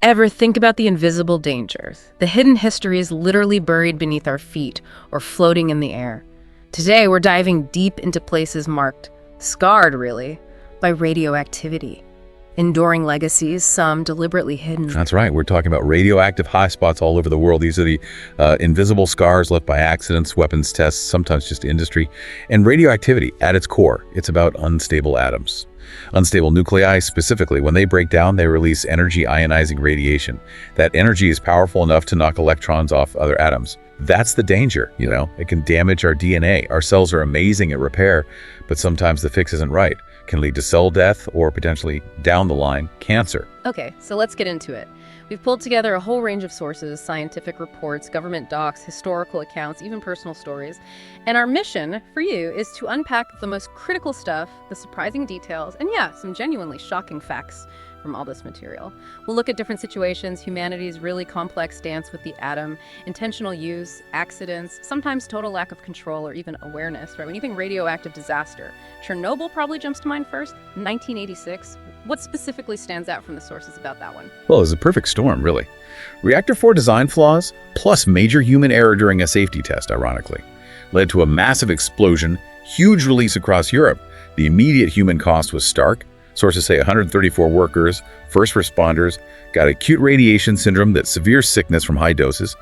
Ever think about the invisible dangers? The hidden histories literally buried beneath our feet or floating in the air. Today, we're diving deep into places marked, scarred really, by radioactivity. Enduring legacies, some deliberately hidden. That's right. We're talking about radioactive high spots all over the world. These are the invisible scars left by accidents, weapons tests, sometimes just industry. And radioactivity, at its core, it's about unstable atoms. Unstable nuclei, specifically, when they break down, they release energy ionizing radiation. That energy is powerful enough to knock electrons off other atoms. That's the danger, you know. It can damage our DNA. Our cells are amazing at repair, but sometimes the fix isn't right. Can lead to cell death or potentially, down the line, cancer. Okay, so let's get into it. We've pulled together a whole range of sources, scientific reports, government docs, historical accounts, even personal stories. And our mission for you is to unpack the most critical stuff, the surprising details, and yeah, some genuinely shocking facts from all this material. We'll look at different situations, humanity's really complex dance with the atom, intentional use, accidents, sometimes total lack of control or even awareness, right? When you think radioactive disaster, Chernobyl probably jumps to mind first, 1986. What specifically stands out from the sources about that one? Well, it was a perfect storm, really. Reactor 4 design flaws, plus major human error during a safety test, ironically, led to a massive explosion, huge release across Europe. The immediate human cost was stark. Sources say 134 workers, first responders, got acute radiation syndrome, that severe sickness from high doses.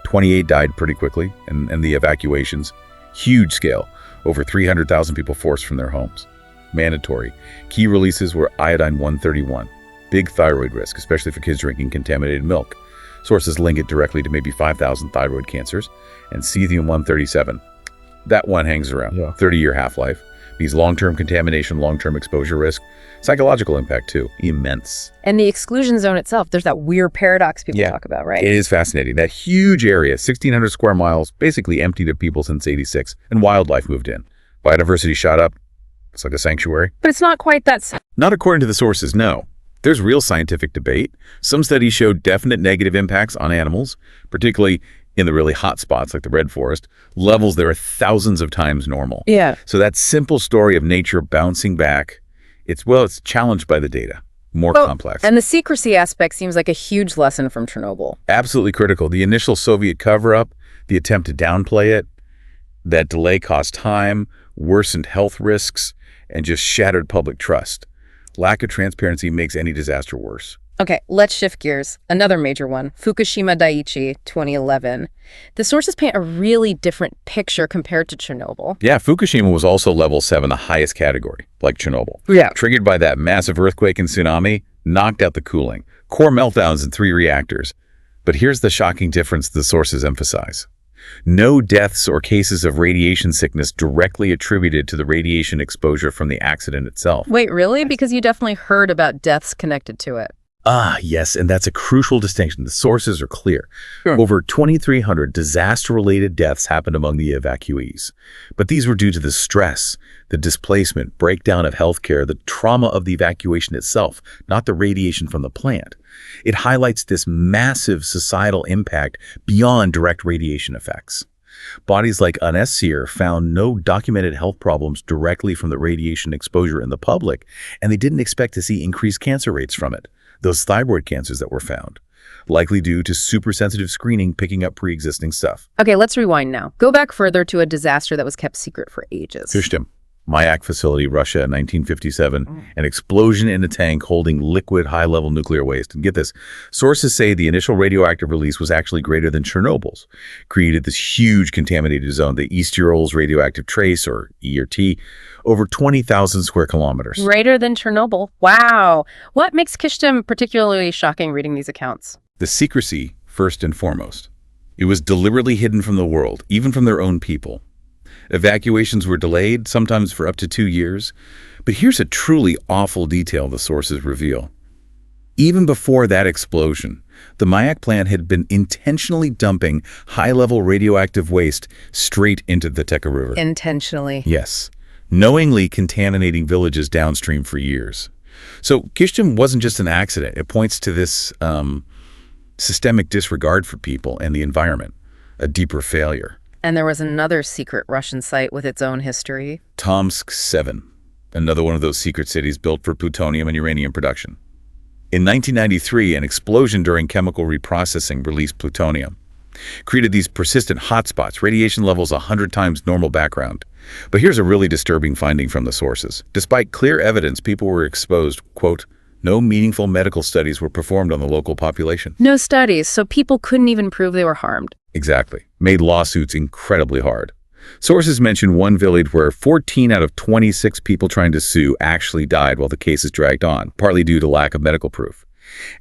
28 died pretty quickly, and the evacuations, huge scale, over 300,000 people forced from their homes. Mandatory. Key releases were iodine-131, big thyroid risk, especially for kids drinking contaminated milk. Sources link it directly to maybe 5,000 thyroid cancers. And cesium-137, that one hangs around, 30-year half-life. Means long-term contamination, long-term exposure risk. Psychological impact, too, immense. And the exclusion zone itself, there's that weird paradox people talk about, right? It is fascinating. That huge area, 1,600 square miles, basically emptied of people since '86, and wildlife moved in. Biodiversity shot up. It's like a sanctuary. But it's not quite that. Not according to the sources, no. There's real scientific debate. Some studies show definite negative impacts on animals, particularly in the really hot spots like the Red Forest, levels that are thousands of times normal. Yeah. So that simple story of nature bouncing back, it's challenged by the data, more complex. And the secrecy aspect seems like a huge lesson from Chernobyl. Absolutely critical. The initial Soviet cover-up, the attempt to downplay it, that delay cost time, worsened health risks, and just shattered public trust. Lack of transparency makes any disaster worse. Okay, let's shift gears. Another major one, Fukushima Daiichi, 2011. The sources paint a really different picture compared to Chernobyl. Yeah, Fukushima was also level 7, the highest category, like Chernobyl. Yeah. Triggered by that massive earthquake and tsunami, knocked out the cooling. Core meltdowns in 3 reactors. But here's the shocking difference the sources emphasize. No deaths or cases of radiation sickness directly attributed to the radiation exposure from the accident itself. Wait, really? Because you definitely heard about deaths connected to it. Ah, yes, and that's a crucial distinction. The sources are clear. Sure. Over 2,300 disaster-related deaths happened among the evacuees. But these were due to the stress, the displacement, breakdown of healthcare, the trauma of the evacuation itself, not the radiation from the plant. It highlights this massive societal impact beyond direct radiation effects. Bodies like Anes Seer found no documented health problems directly from the radiation exposure in the public, and they didn't expect to see increased cancer rates from it. Those thyroid cancers that were found, likely due to super-sensitive screening picking up pre-existing stuff. Okay, let's rewind now. Go back further to a disaster that was kept secret for ages. Fukushima, Mailuu facility, Russia, 1957, an explosion in a tank holding liquid high-level nuclear waste. And get this, sources say the initial radioactive release was actually greater than Chernobyl's, created this huge contaminated zone, the East Urals radioactive trace, or E or T, over 20,000 square kilometers. Greater than Chernobyl. Wow. What makes Fukushima particularly shocking reading these accounts? The secrecy, first and foremost. It was deliberately hidden from the world, even from their own people. Evacuations were delayed, sometimes for up to 2 years. But here's a truly awful detail the sources reveal. Even before that explosion, the Mailuu plant had been intentionally dumping high-level radioactive waste straight into the Teka River. Intentionally. Yes. Knowingly contaminating villages downstream for years. So Fukushima wasn't just an accident. It points to this systemic disregard for people and the environment, a deeper failure. And there was another secret Russian site with its own history. Tomsk 7, another one of those secret cities built for plutonium and uranium production. In 1993, an explosion during chemical reprocessing released plutonium, created these persistent hotspots, radiation levels 100 times normal background. But here's a really disturbing finding from the sources. Despite clear evidence people were exposed, quote, no meaningful medical studies were performed on the local population. No studies, so people couldn't even prove they were harmed. Exactly. Made lawsuits incredibly hard. Sources mention one village where 14 out of 26 people trying to sue actually died while the cases dragged on, partly due to lack of medical proof.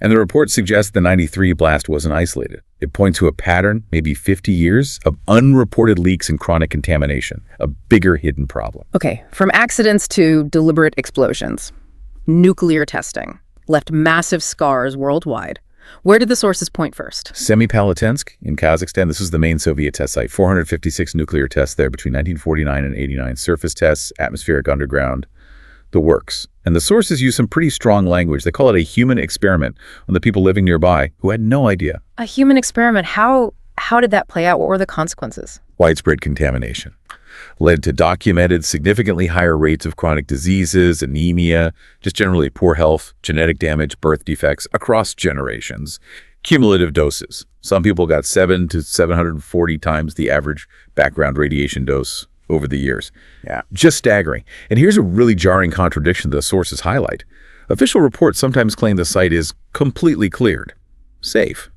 And the report suggests the 93 blast wasn't isolated. It points to a pattern, maybe 50 years, of unreported leaks and chronic contamination, a bigger hidden problem. Okay, from accidents to deliberate explosions. Nuclear testing left massive scars worldwide. Where did the sources point first? Semipalatinsk in Kazakhstan. This is the main Soviet test site. 456 nuclear tests there between 1949 and 89. Surface tests, atmospheric underground, the works. And the sources use some pretty strong language. They call it a human experiment on the people living nearby who had no idea. A human experiment. How did that play out? What were the consequences? Widespread contamination led to documented significantly higher rates of chronic diseases, anemia, just generally poor health, genetic damage, birth defects across generations. Cumulative doses. Some people got 7 to 740 times the average background radiation dose over the years. Yeah, just staggering. And here's a really jarring contradiction the sources highlight. Official reports sometimes claim the site is completely cleared, safe.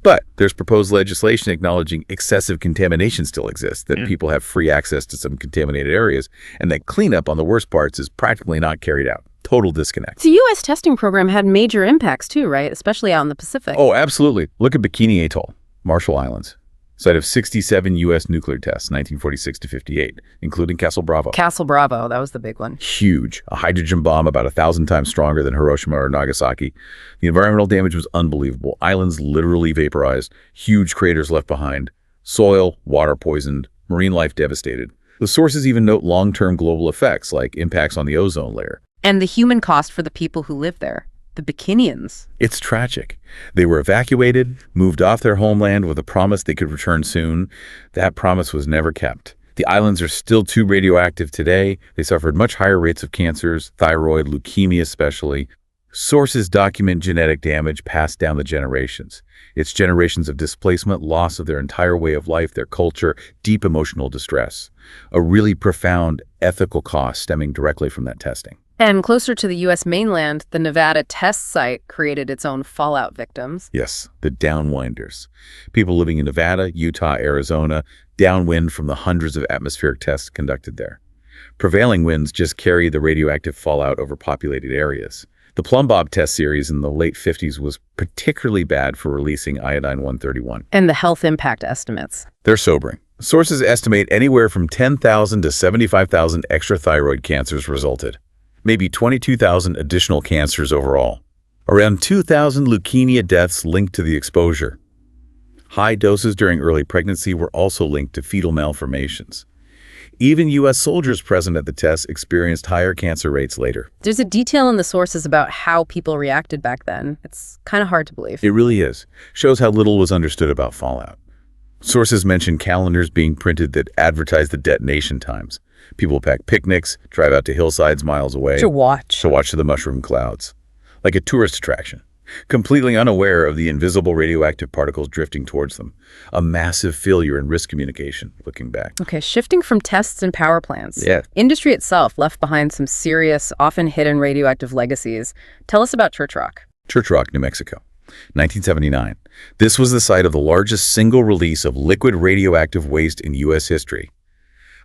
But there's proposed legislation acknowledging excessive contamination still exists, that people have free access to some contaminated areas, and that cleanup on the worst parts is practically not carried out. Total disconnect. The U.S. testing program had major impacts too, right? Especially out in the Pacific. Oh, absolutely. Look at Bikini Atoll, Marshall Islands. Site of 67 U.S. nuclear tests, 1946 to 58, including Castle Bravo. Castle Bravo, that was the big one. Huge. A hydrogen bomb about 1,000 times stronger than Hiroshima or Nagasaki. The environmental damage was unbelievable. Islands literally vaporized. Huge craters left behind. Soil, water poisoned. Marine life devastated. The sources even note long-term global effects, like impacts on the ozone layer. And the human cost for the people who live there. The Bikinians. It's tragic. They were evacuated, moved off their homeland with a promise they could return soon. That promise was never kept. The islands are still too radioactive today. They suffered much higher rates of cancers, thyroid, leukemia especially. Sources document genetic damage passed down the generations. It's generations of displacement, loss of their entire way of life, their culture, deep emotional distress. A really profound ethical cost stemming directly from that testing. And closer to the U.S. mainland, the Nevada test site created its own fallout victims. Yes, the downwinders. People living in Nevada, Utah, Arizona, downwind from the hundreds of atmospheric tests conducted there. Prevailing winds just carry the radioactive fallout over populated areas. The Plum Bob test series in the late 50s was particularly bad for releasing iodine-131. And the health impact estimates. They're sobering. Sources estimate anywhere from 10,000 to 75,000 extra thyroid cancers resulted. Maybe 22,000 additional cancers overall. Around 2,000 leukemia deaths linked to the exposure. High doses during early pregnancy were also linked to fetal malformations. Even U.S. soldiers present at the tests experienced higher cancer rates later. There's a detail in the sources about how people reacted back then. It's kind of hard to believe. It really is. Shows how little was understood about fallout. Sources mention calendars being printed that advertise the detonation times. People pack picnics, drive out to hillsides miles away. To watch the mushroom clouds. Like a tourist attraction. Completely unaware of the invisible radioactive particles drifting towards them. A massive failure in risk communication, looking back. Okay, shifting from tests and power plants. Yeah. Industry itself left behind some serious, often hidden radioactive legacies. Tell us about Church Rock. Church Rock, New Mexico, 1979. This was the site of the largest single release of liquid radioactive waste in U.S. history.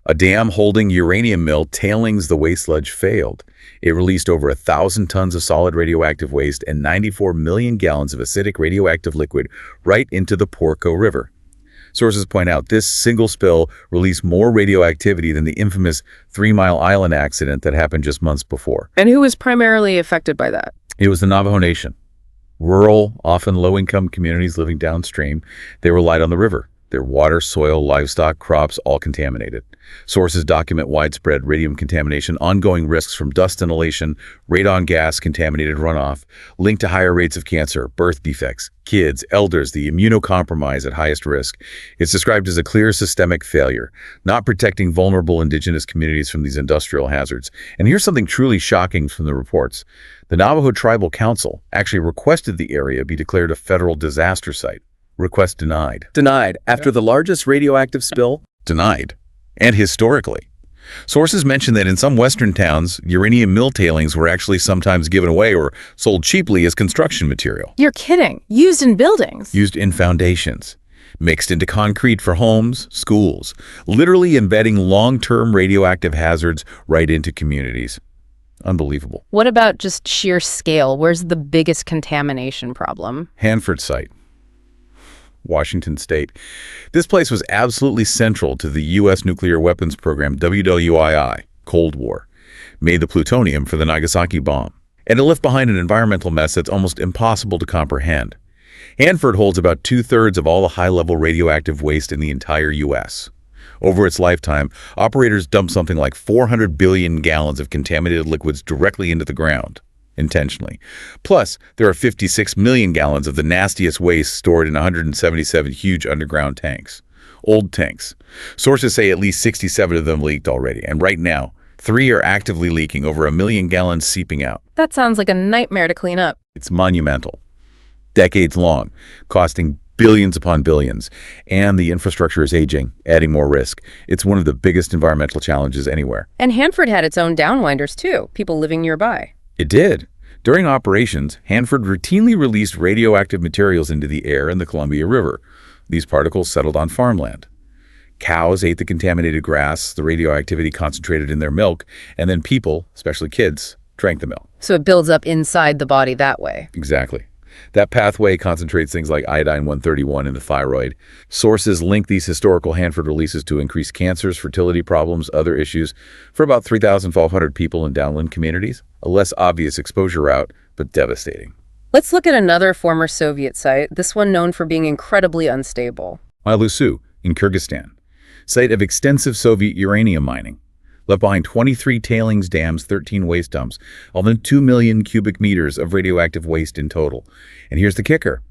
A dam holding uranium mill tailings the waste sludge failed. It released over 1,000 tons of solid radioactive waste and 94 million gallons of acidic radioactive liquid right into the Porco River. Sources point out this single spill released more radioactivity than the infamous 3 Mile Island accident that happened just months before. And who was primarily affected by that? It was the Navajo Nation. Rural, often low-income communities living downstream, they relied on the river. Their water, soil, livestock, crops, all contaminated. Sources document widespread radium contamination, ongoing risks from dust inhalation, radon gas, contaminated runoff, linked to higher rates of cancer, birth defects, kids, elders, the immunocompromised at highest risk. It's described as a clear systemic failure, not protecting vulnerable indigenous communities from these industrial hazards. And here's something truly shocking from the reports. The Navajo Tribal Council actually requested the area be declared a federal disaster site. Request denied. Denied after the largest radioactive spill? Denied. And historically. Sources mention that in some Western towns, uranium mill tailings were actually sometimes given away or sold cheaply as construction material. You're kidding. Used in buildings. Used in foundations. Mixed into concrete for homes, schools. Literally embedding long-term radioactive hazards right into communities. Unbelievable. What about just sheer scale? Where's the biggest contamination problem? Hanford site. Washington State. This place was absolutely central to the U.S. nuclear weapons program, WWII, Cold War. Made the plutonium for the Nagasaki bomb. And it left behind an environmental mess that's almost impossible to comprehend. Hanford holds about 2/3 of all the high-level radioactive waste in the entire U.S. Over its lifetime, operators dumped something like 400 billion gallons of contaminated liquids directly into the ground. Intentionally. Plus, there are 56 million gallons of the nastiest waste stored in 177 huge underground tanks. Old tanks. Sources say at least 67 of them leaked already, and right now, 3 are actively leaking, over 1 million gallons seeping out. That sounds like a nightmare to clean up. It's monumental. Decades long, costing billions upon billions, and the infrastructure is aging, adding more risk. It's one of the biggest environmental challenges anywhere. And Hanford had its own downwinders too, people living nearby. It did. During operations, Hanford routinely released radioactive materials into the air in the Columbia River. These particles settled on farmland. Cows ate the contaminated grass, the radioactivity concentrated in their milk, and then people, especially kids, drank the milk. So it builds up inside the body that way. Exactly. That pathway concentrates things like iodine-131 in the thyroid. Sources link these historical Hanford releases to increased cancers, fertility problems, other issues for about 3,500 people in downland communities. A less obvious exposure route, but devastating. Let's look at another former Soviet site, this one known for being incredibly unstable. Mailuu-Suu in Kyrgyzstan, site of extensive Soviet uranium mining. Left behind 23 tailings dams, 13 waste dumps, more than 2 million cubic meters of radioactive waste in total. And here's the kicker.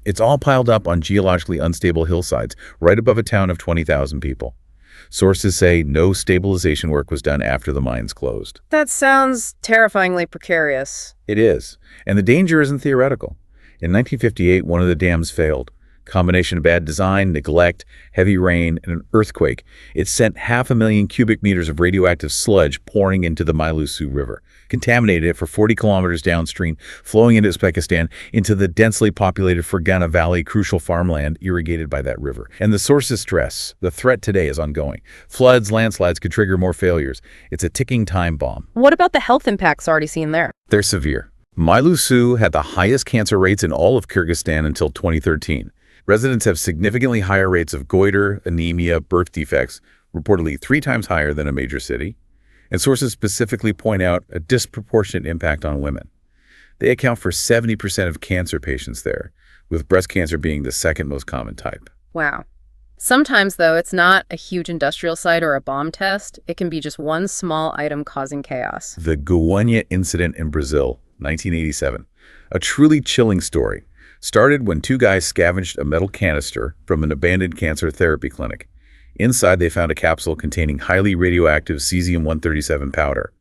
It's all piled up on geologically unstable hillsides, right above a town of 20,000 people. Sources say no stabilization work was done after the mines closed. That sounds terrifyingly precarious. It is. And the danger isn't theoretical. In 1958, one of the dams failed. Combination of bad design, neglect, heavy rain, and an earthquake. It sent 500,000 cubic meters of radioactive sludge pouring into the Mailuu-Suu River, contaminated it for 40 kilometers downstream, flowing into Uzbekistan into the densely populated Fergana Valley, crucial farmland irrigated by that river. And the sources stress, the threat today is ongoing. Floods, landslides could trigger more failures. It's a ticking time bomb. What about the health impacts already seen there? They're severe. Mailuu-Suu had the highest cancer rates in all of Kyrgyzstan until 2013. Residents have significantly higher rates of goiter, anemia, birth defects, reportedly 3 times higher than a major city. And sources specifically point out a disproportionate impact on women. They account for 70% of cancer patients there, with breast cancer being the second most common type. Wow. Sometimes, though, it's not a huge industrial site or a bomb test. It can be just one small item causing chaos. The Goiânia incident in Brazil, 1987. A truly chilling story. Started when 2 guys scavenged a metal canister from an abandoned cancer therapy clinic. Inside, they found a capsule containing highly radioactive cesium-137 powder.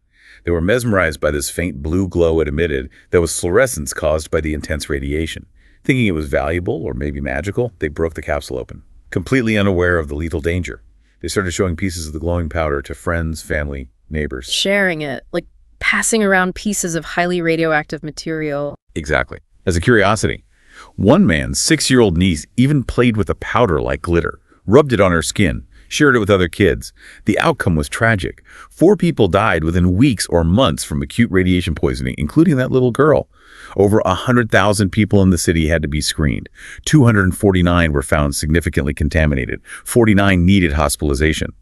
They were mesmerized by this faint blue glow it emitted that was fluorescence caused by the intense radiation. Thinking it was valuable or maybe magical, they broke the capsule open, completely unaware of the lethal danger. They started showing pieces of the glowing powder to friends, family, neighbors. Sharing it, like passing around pieces of highly radioactive material. Exactly. As a curiosity, one man's 6-year-old niece even played with the powder like glitter, rubbed it on her skin, shared it with other kids. The outcome was tragic. 4 people died within weeks or months from acute radiation poisoning, including that little girl. Over 100,000 people in the city had to be screened. 249 were found significantly contaminated. 49 needed hospitalization.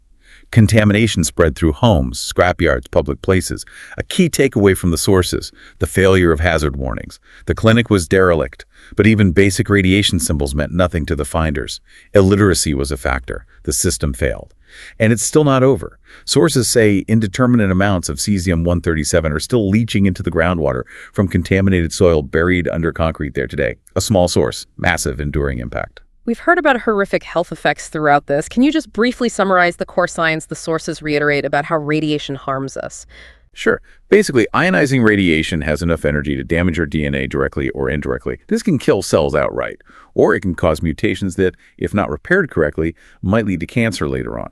Contamination spread through homes, scrapyards, public places. A key takeaway from the sources, the failure of hazard warnings. The clinic was derelict, but even basic radiation symbols meant nothing to the finders. Illiteracy was a factor. The system failed. And it's still not over. Sources say indeterminate amounts of cesium-137 are still leaching into the groundwater from contaminated soil buried under concrete there today. A small source, massive enduring impact. We've heard about horrific health effects throughout this. Can you just briefly summarize the core science the sources reiterate about how radiation harms us? Sure. Basically, ionizing radiation has enough energy to damage our DNA directly or indirectly. This can kill cells outright, or it can cause mutations that, if not repaired correctly, might lead to cancer later on.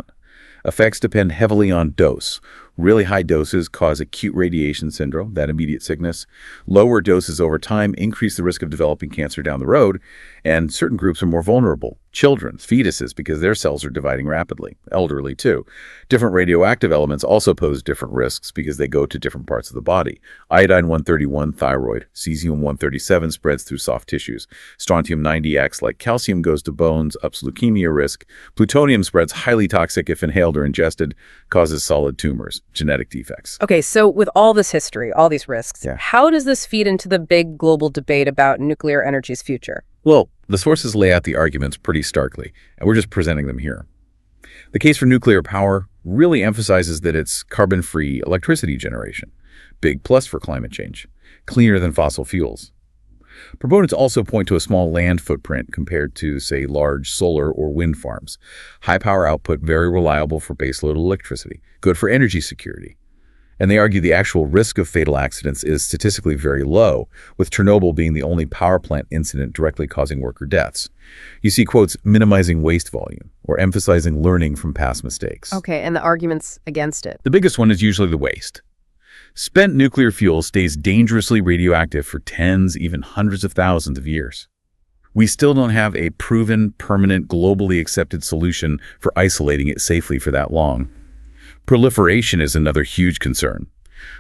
Effects depend heavily on dose. Really high doses cause acute radiation syndrome, that immediate sickness. Lower doses over time increase the risk of developing cancer down the road, and certain groups are more vulnerable. Children, fetuses, because their cells are dividing rapidly. Elderly, too. Different radioactive elements also pose different risks because they go to different parts of the body. Iodine-131, thyroid. Cesium-137 spreads through soft tissues. Strontium-90 acts like calcium, goes to bones, ups leukemia risk. Plutonium spreads highly toxic if inhaled or ingested, causes solid tumors, genetic defects. Okay, so with all this history, all these risks, how does this feed into the big global debate about nuclear energy's future? Well, the sources lay out the arguments pretty starkly, and we're just presenting them here. The case for nuclear power really emphasizes that it's carbon-free electricity generation. Big plus for climate change. Cleaner than fossil fuels. Proponents also point to a small land footprint compared to, say, large solar or wind farms. High power output, very reliable for baseload electricity. Good for energy security. And they argue the actual risk of fatal accidents is statistically very low, with Chernobyl being the only power plant incident directly causing worker deaths. You see quotes minimizing waste volume or emphasizing learning from past mistakes. Okay, and the arguments against it? The biggest one is usually the waste. Spent nuclear fuel stays dangerously radioactive for tens, even hundreds of thousands of years. We still don't have a proven, permanent, globally accepted solution for isolating it safely for that long. Proliferation is another huge concern.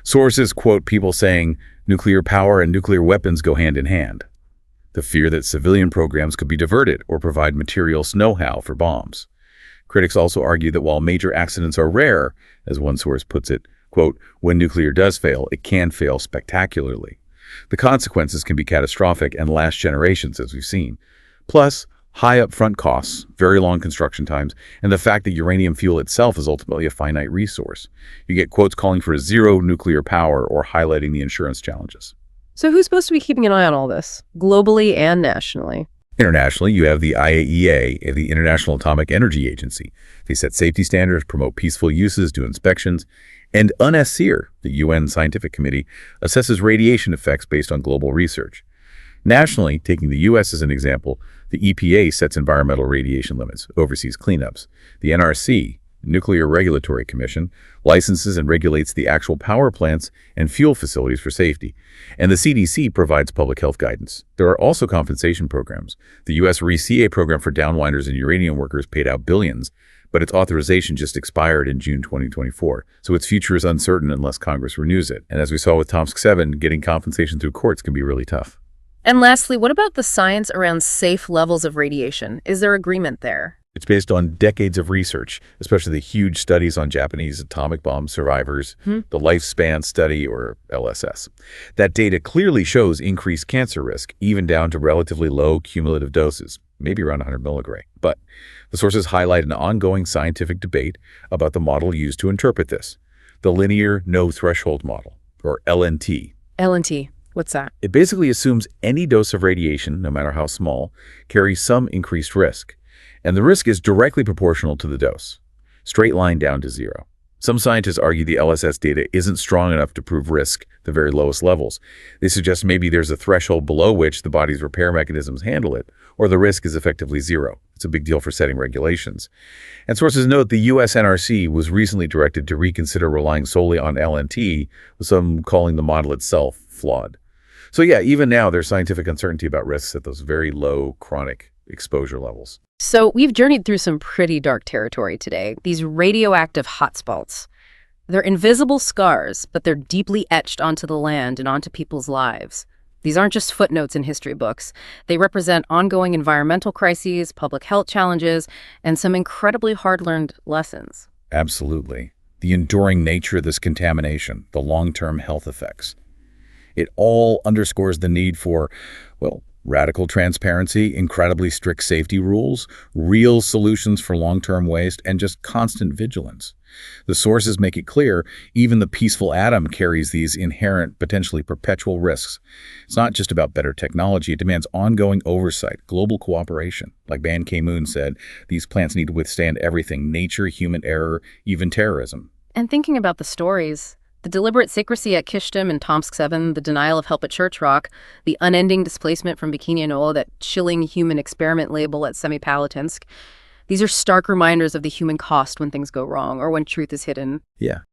Sources quote people saying nuclear power and nuclear weapons go hand in hand. The fear that civilian programs could be diverted or provide materials know-how for bombs. Critics also argue that while major accidents are rare, as one source puts it, quote, when nuclear does fail, it can fail spectacularly. The consequences can be catastrophic and last generations, as we've seen. Plus, high upfront costs, very long construction times, and the fact that uranium fuel itself is ultimately a finite resource. You get quotes calling for zero nuclear power or highlighting the insurance challenges. So who's supposed to be keeping an eye on all this, globally and nationally? Internationally, you have the IAEA, the International Atomic Energy Agency. They set safety standards, promote peaceful uses, do inspections, and UNSCEAR, the UN Scientific Committee, assesses radiation effects based on global research. Nationally, taking the U.S. as an example, the EPA sets environmental radiation limits, oversees cleanups. The NRC, Nuclear Regulatory Commission, licenses and regulates the actual power plants and fuel facilities for safety. And the CDC provides public health guidance. There are also compensation programs. The U.S. RECA program for downwinders and uranium workers paid out billions, but its authorization just expired in June 2024, so its future is uncertain unless Congress renews it. And as we saw with Tomsk 7, getting compensation through courts can be really tough. And lastly, what about the science around safe levels of radiation? Is there agreement there? It's based on decades of research, especially the huge studies on Japanese atomic bomb survivors, the Lifespan Study, or LSS. That data clearly shows increased cancer risk, even down to relatively low cumulative doses, maybe around 100 milligray. But the sources highlight an ongoing scientific debate about the model used to interpret this, the linear no-threshold model, or LNT. LNT. What's that? It basically assumes any dose of radiation, no matter how small, carries some increased risk. And the risk is directly proportional to the dose. Straight line down to zero. Some scientists argue the LSS data isn't strong enough to prove risk, the very lowest levels. They suggest maybe there's a threshold below which the body's repair mechanisms handle it, or the risk is effectively zero. It's a big deal for setting regulations. And sources note the US NRC was recently directed to reconsider relying solely on LNT, with some calling the model itself flawed. So yeah, even now there's scientific uncertainty about risks at those very low chronic exposure levels. So we've journeyed through some pretty dark territory today. These radioactive hotspots. They're invisible scars, but they're deeply etched onto the land and onto people's lives. These aren't just footnotes in history books. They represent ongoing environmental crises, public health challenges, and some incredibly hard-learned lessons. Absolutely. The enduring nature of this contamination, the long-term health effects. It all underscores the need for, well, radical transparency, incredibly strict safety rules, real solutions for long-term waste, and just constant vigilance. The sources make it clear even the peaceful atom carries these inherent, potentially perpetual risks. It's not just about better technology, it demands ongoing oversight, global cooperation. Like Ban Ki-moon said, these plants need to withstand everything: nature, human error, even terrorism. And thinking about the stories, the deliberate secrecy at Kishtim and Tomsk 7, the denial of help at Church Rock, the unending displacement from Bikini Atoll, that chilling human experiment label at Semipalatinsk, these are stark reminders of the human cost when things go wrong or when truth is hidden. Yeah.